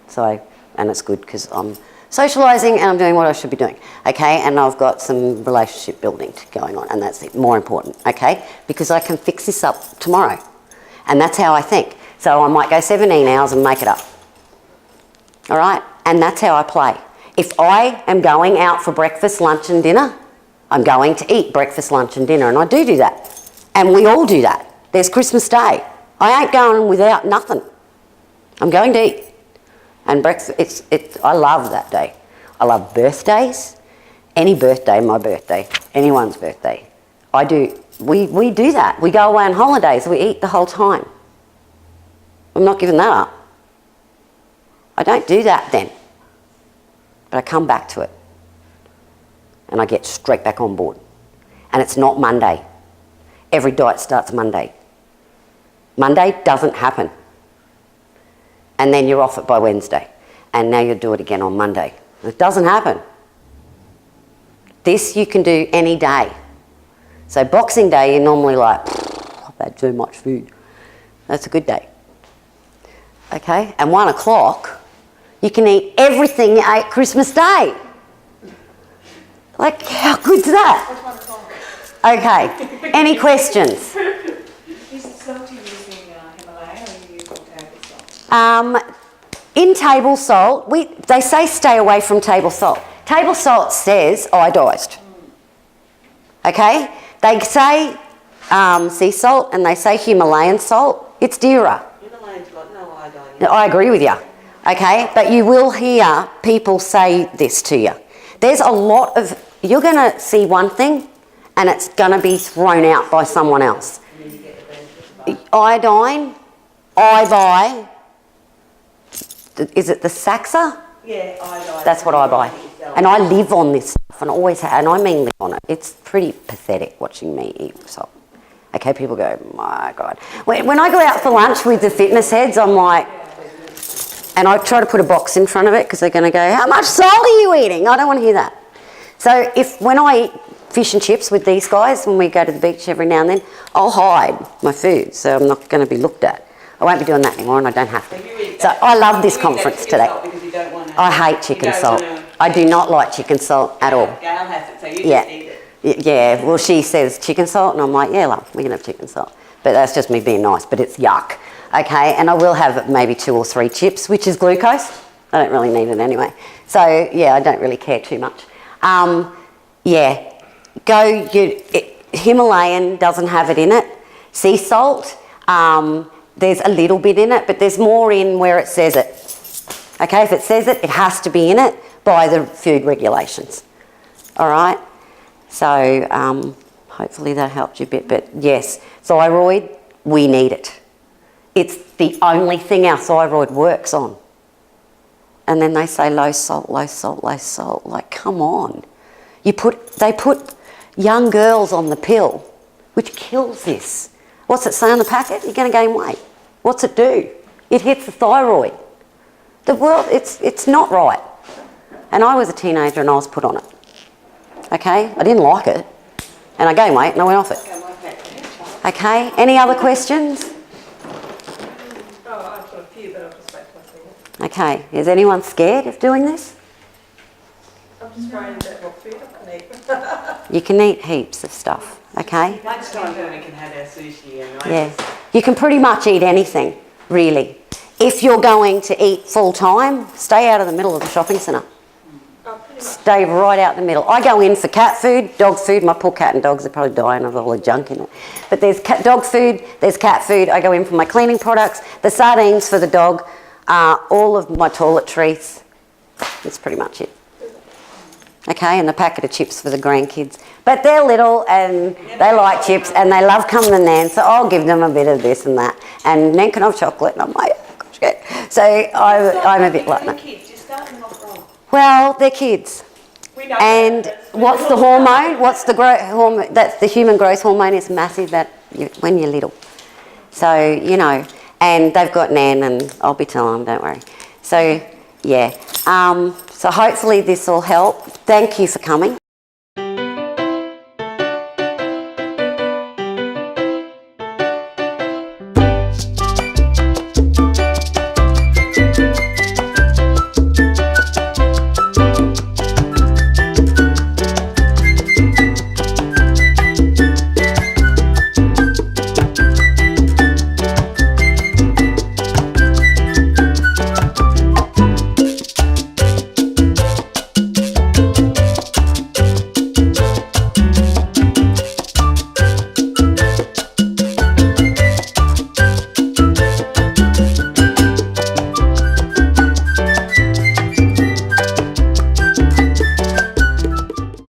So, and it's good because I'm socialising and I'm doing what I should be doing. Okay, and I've got some relationship building going on, and that's more important. Okay, because I can fix this up tomorrow, and that's how I think. So I might go 17 hours and make it up. All right, and that's how I play. If I am going out for breakfast, lunch and dinner, I'm going to eat breakfast, lunch and dinner, and I do that. And we all do that. There's Christmas Day. I ain't going without nothing. I'm going to eat. And breakfast, I love that day. I love birthdays. Any birthday, my birthday, anyone's birthday. We do that. We go away on holidays, we eat the whole time. I'm not giving that up. I don't do that then. But I come back to it. And I get straight back on board. And it's not Monday. Every diet starts Monday. Monday doesn't happen. And then you're off it by Wednesday. And now you'll do it again on Monday. It doesn't happen. This you can do any day. So Boxing Day, you're normally like, I've had too much food. That's a good day. Okay? And 1 o'clock, you can eat everything you ate Christmas Day. Like, how good's that? Okay. Any questions? Is the salt you're using Himalayan or are you using table salt? In table salt, they say stay away from table salt. Table salt says iodised. Okay? They say sea salt and they say Himalayan salt. It's dearer. Himalayan's got no iodine. I agree with you. Okay? But you will hear people say this to you. There's a lot of... You're going to see one thing and it's going to be thrown out by someone else. Iodine, I buy... Is it the Saxa? Yeah, iodine. That's what I buy. And I live on this stuff and always have, and I mean live on it. It's pretty pathetic watching me eat salt. Okay, people go, my God. When I go out for lunch with the fitness heads, I'm like, and I try to put a box in front of it because they're going to go, how much salt are you eating? I don't want to hear that. So when I eat fish and chips with these guys, when we go to the beach every now and then, I'll hide my food so I'm not going to be looked at. I won't be doing that anymore and I don't have to. So I love this conference today. I hate chicken salt. I do not like chicken salt at all. Gail has it, so you just eat it. Yeah, well she says chicken salt and I'm like, yeah love, we can have chicken salt. But that's just me being nice, but it's yuck. Okay, and I will have maybe 2 or 3 chips, which is glucose. I don't really need it anyway. So yeah, I don't really care too much. Himalayan doesn't have it in it. Sea salt, there's a little bit in it, but there's more in where it says it. Okay, if it says it, it has to be in it by the food regulations. All right? So hopefully that helped you a bit. But yes, thyroid, we need it. It's the only thing our thyroid works on. And then they say low salt, low salt, low salt. Like, come on. They put young girls on the pill, which kills this. What's it say on the packet? You're going to gain weight. What's it do? It hits the thyroid. The world, it's not right. And I was a teenager and I was put on it. Okay? I didn't like it. And I gained weight and I went off it. Okay? Any other questions? Oh, I've got a few, but I'll just wait till I see it. Okay. Is anyone scared of doing this? I'm just worried about what food I can eat. You can eat heaps of stuff. Okay? Lunchtime when we can have our sushi and Yeah. You can pretty much eat anything, really. If you're going to eat full time, stay out of the middle of the shopping centre. Stay right out the middle. I go in for cat food, dog food. My poor cat and dogs are probably dying of all the junk in it. But there's dog food, there's cat food. I go in for my cleaning products, the sardines for the dog, all of my toiletries. That's pretty much it. Okay, and the packet of chips for the grandkids. But they're little and they like chips and they love coming to Nan, so I'll give them a bit of this and that. And Nan can have chocolate and I'm like, oh gosh, good. So I'm a bit like that. kids, you're starting off wrong. Well, they're kids. And what's the hormone? What's the growth hormone? That's the human growth hormone is massive when you're little. So, you know, and they've got Nan and I'll be telling them, don't worry. So, yeah. So hopefully this will help. Thank you for coming.